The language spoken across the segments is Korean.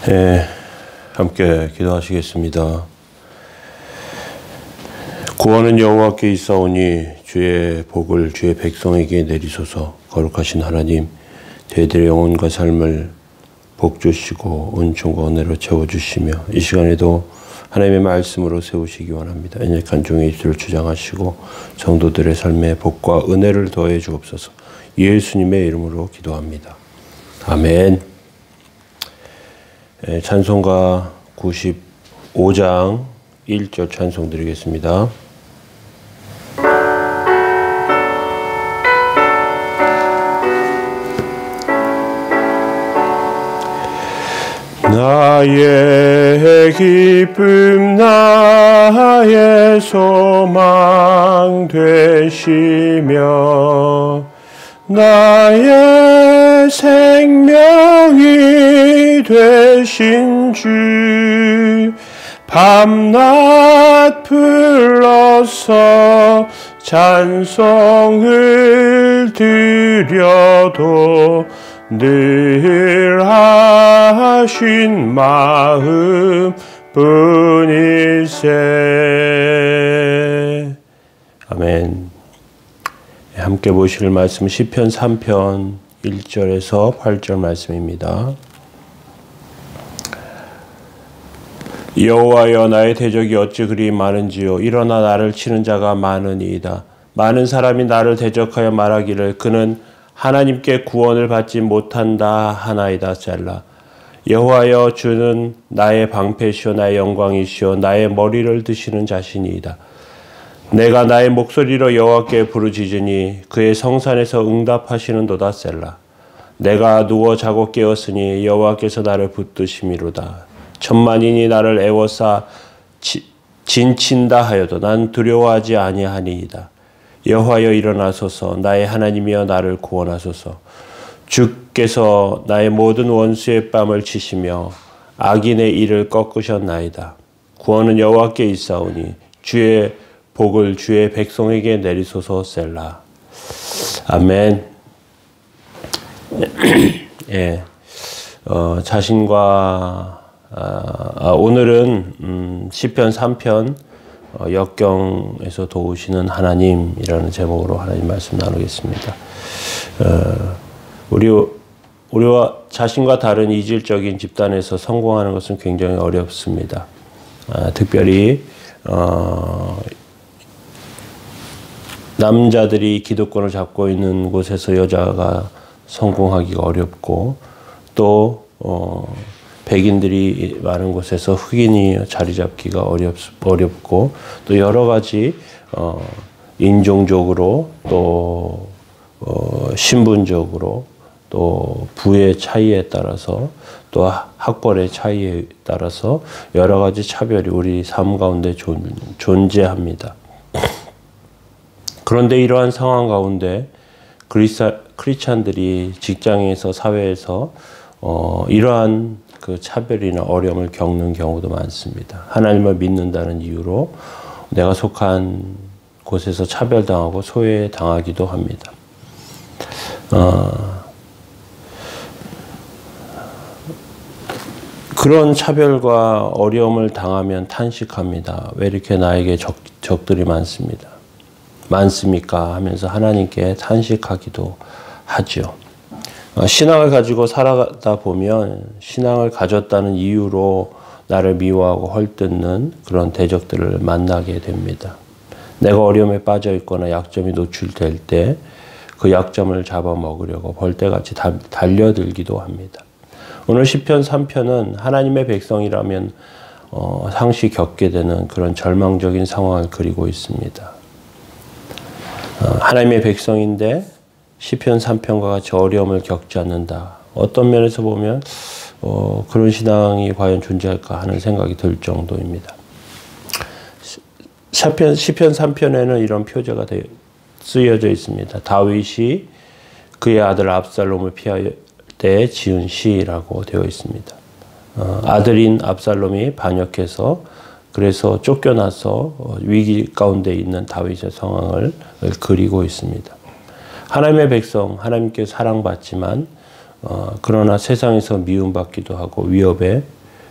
네, 함께 기도하시겠습니다. 구원은 여호와께 있사오니 주의 복을 주의 백성에게 내리소서. 거룩하신 하나님, 저희들의 영혼과 삶을 복 주시고 은총과 은혜로 채워주시며 이 시간에도 하나님의 말씀으로 세우시기 원합니다. 연약한 종의 입술을 주장하시고 성도들의 삶에 복과 은혜를 더해 주옵소서. 예수님의 이름으로 기도합니다. 아멘. 찬송가 95장 1절 찬송 드리겠습니다. 나의 기쁨 나의 소망 되시며 나의 생명이 되신 주 밤낮 불러서 찬송을 드려도 늘 하신 마음 뿐일세. 아멘. 함께 보실 말씀 시편 3편 1절에서 8절 말씀입니다. 여호와여, 나의 대적이 어찌 그리 많은지요. 일어나 나를 치는 자가 많으니이다. 많은 사람이 나를 대적하여 말하기를 그는 하나님께 구원을 받지 못한다 하나이다. 셀라. 여호와여, 주는 나의 방패시오 나의 영광이시오 나의 머리를 드시는 자신이이다. 내가 나의 목소리로 여호와께 부르짖으니 그의 성산에서 응답하시는도다. 셀라. 내가 누워 자고 깨었으니 여호와께서 나를 붙드심이로다. 천만인이 나를 애워싸 진친다 하여도 난 두려워하지 아니하니이다. 여호와여, 일어나소서. 나의 하나님이여, 나를 구원하소서. 주께서 나의 모든 원수의 뺨을 치시며 악인의 일을 꺾으셨나이다. 구원은 여호와께 있사오니 주의 복을 주의 백성에게 내리소서. 셀라. 아멘. 예, 자신과 오늘은 시편 3편 역경에서 도우시는 하나님이라는 제목으로 하나님 말씀 나누겠습니다. 우리와 자신과 다른 이질적인 집단에서 성공하는 것은 굉장히 어렵습니다. 특별히 남자들이 기득권을 잡고 있는 곳에서 여자가 성공하기가 어렵고 또 백인들이 많은 곳에서 흑인이 자리 잡기가 어렵고 또 여러 가지 인종적으로 또 신분적으로 또 부의 차이에 따라서 또 학벌의 차이에 따라서 여러 가지 차별이 우리 삶 가운데 존재합니다. 그런데 이러한 상황 가운데 크리스찬들이 직장에서 사회에서 이러한 그 차별이나 어려움을 겪는 경우도 많습니다. 하나님을 믿는다는 이유로 내가 속한 곳에서 차별당하고 소외당하기도 합니다. 그런 차별과 어려움을 당하면 탄식합니다. 왜 이렇게 나에게 적들이 많습니까? 하면서 하나님께 탄식하기도 하죠. 신앙을 가지고 살아가다 보면 신앙을 가졌다는 이유로 나를 미워하고 헐뜯는 그런 대적들을 만나게 됩니다. 내가 어려움에 빠져 있거나 약점이 노출될 때 그 약점을 잡아먹으려고 벌떼같이 달려들기도 합니다. 오늘 시편 3편은 하나님의 백성이라면 항시 겪게 되는 그런 절망적인 상황을 그리고 있습니다. 하나님의 백성인데 시편 3편과 같이 어려움을 겪지 않는다. 어떤 면에서 보면 그런 신앙이 과연 존재할까 하는 생각이 들 정도입니다. 시편 3편에는 이런 표제가 쓰여져 있습니다. 다윗이 그의 아들 압살롬을 피할 때 지은 시라고 되어 있습니다. 아들인 압살롬이 반역해서 그래서 쫓겨나서 위기 가운데 있는 다윗의 상황을 그리고 있습니다. 하나님의 백성, 하나님께 사랑받지만 그러나 세상에서 미움받기도 하고 위협에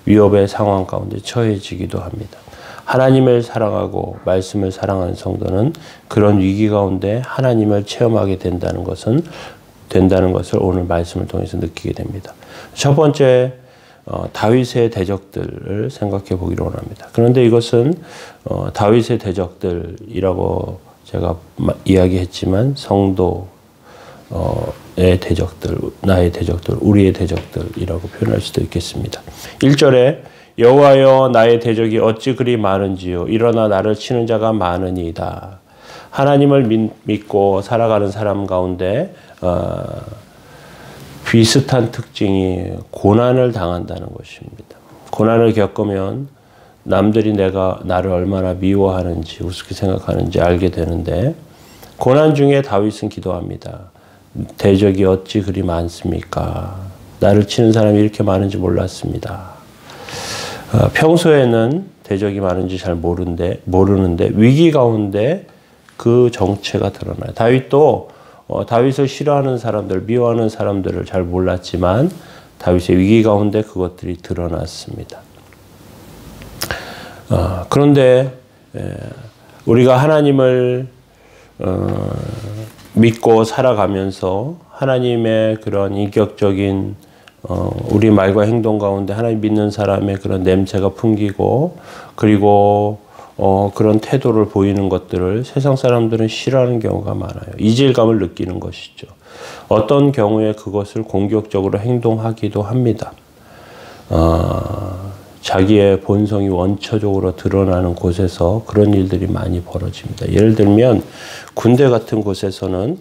위협의 상황 가운데 처해지기도 합니다. 하나님을 사랑하고 말씀을 사랑하는 성도는 그런 위기 가운데 하나님을 체험하게 된다는 것을 오늘 말씀을 통해서 느끼게 됩니다. 첫 번째, 다윗의 대적들을 생각해 보기로 원합니다. 그런데 이것은 다윗의 대적들이라고 제가 이야기했지만 성도의 대적들, 나의 대적들, 우리의 대적들이라고 표현할 수도 있겠습니다. 1절에 여호와여 나의 대적이 어찌 그리 많은지요. 일어나 나를 치는 자가 많으니이다. 하나님을 믿고 살아가는 사람 가운데 비슷한 특징이 고난을 당한다는 것입니다. 고난을 겪으면 남들이 나를 얼마나 미워하는지 우습게 생각하는지 알게 되는데 고난 중에 다윗은 기도합니다. 대적이 어찌 그리 많습니까? 나를 치는 사람이 이렇게 많은지 몰랐습니다. 평소에는 대적이 많은지 잘 모르는데 위기 가운데 그 정체가 드러나요. 다윗도 다윗을 싫어하는 사람들, 미워하는 사람들을 잘 몰랐지만 다윗의 위기 가운데 그것들이 드러났습니다. 그런데 우리가 하나님을 믿고 살아가면서 하나님의 그런 인격적인 우리 말과 행동 가운데 하나님 믿는 사람의 그런 냄새가 풍기고 그리고 그런 태도를 보이는 것들을 세상 사람들은 싫어하는 경우가 많아요. 이질감을 느끼는 것이죠. 어떤 경우에 그것을 공격적으로 행동하기도 합니다. 자기의 본성이 원초적으로 드러나는 곳에서 그런 일들이 많이 벌어집니다. 예를 들면 군대 같은 곳에서는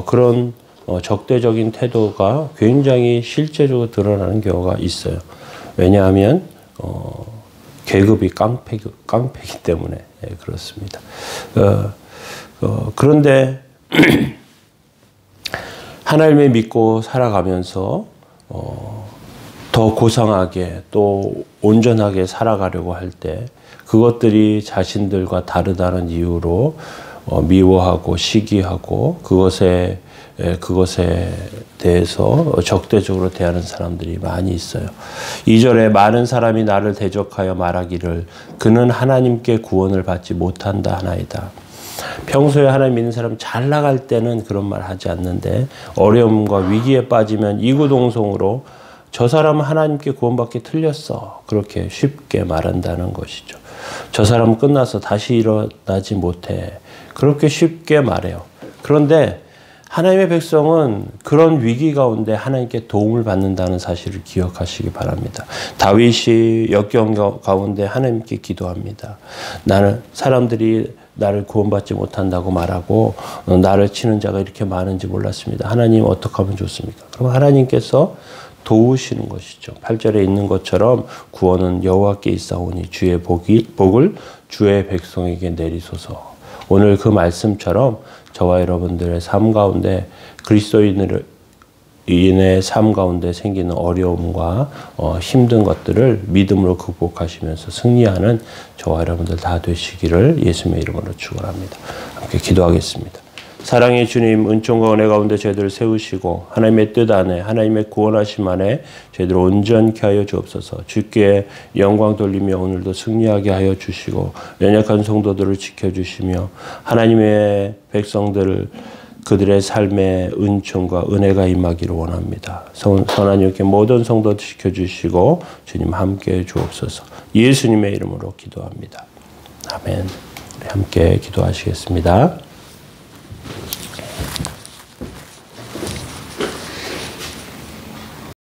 그런 적대적인 태도가 굉장히 실제적으로 드러나는 경우가 있어요. 왜냐하면 계급이 깡패이기 때문에 그렇습니다. 그런데 하나님을 믿고 살아가면서 더 고상하게 또 온전하게 살아가려고 할 때 그것들이 자신들과 다르다는 이유로 미워하고 시기하고 그것에 대해서 적대적으로 대하는 사람들이 많이 있어요. 2절에 많은 사람이 나를 대적하여 말하기를 그는 하나님께 구원을 받지 못한다 하나이다. 평소에 하나님 믿는 사람 잘 나갈 때는 그런 말 하지 않는데 어려움과 위기에 빠지면 이구동성으로 저 사람은 하나님께 구원받기 틀렸어. 그렇게 쉽게 말한다는 것이죠. 저 사람은 끝나서 다시 일어나지 못해. 그렇게 쉽게 말해요. 그런데 하나님의 백성은 그런 위기 가운데 하나님께 도움을 받는다는 사실을 기억하시기 바랍니다. 다윗이 역경 가운데 하나님께 기도합니다. 사람들이 나를 구원받지 못한다고 말하고 나를 치는 자가 이렇게 많은지 몰랐습니다. 하나님 어떻게 하면 좋습니까? 그럼 하나님께서 도우시는 것이죠. 8절에 있는 것처럼 구원은 여호와께 있사오니 주의 복을 주의 백성에게 내리소서. 오늘 그 말씀처럼 저와 여러분들의 삶 가운데 그리스도인의 삶 가운데 생기는 어려움과 힘든 것들을 믿음으로 극복하시면서 승리하는 저와 여러분들 다 되시기를 예수님의 이름으로 축원합니다. 함께 기도하겠습니다. 사랑의 주님, 은총과 은혜 가운데 저희들을 세우시고 하나님의 뜻 안에 하나님의 구원하심 안에 저희들을 온전케 하여 주옵소서. 주께 영광 돌리며 오늘도 승리하게 하여 주시고 연약한 성도들을 지켜주시며 하나님의 백성들을 그들의 삶에 은총과 은혜가 임하기를 원합니다. 선한 이렇게 모든 성도 지켜주시고 주님 함께 주옵소서. 예수님의 이름으로 기도합니다. 아멘. 우리 함께 기도하시겠습니다.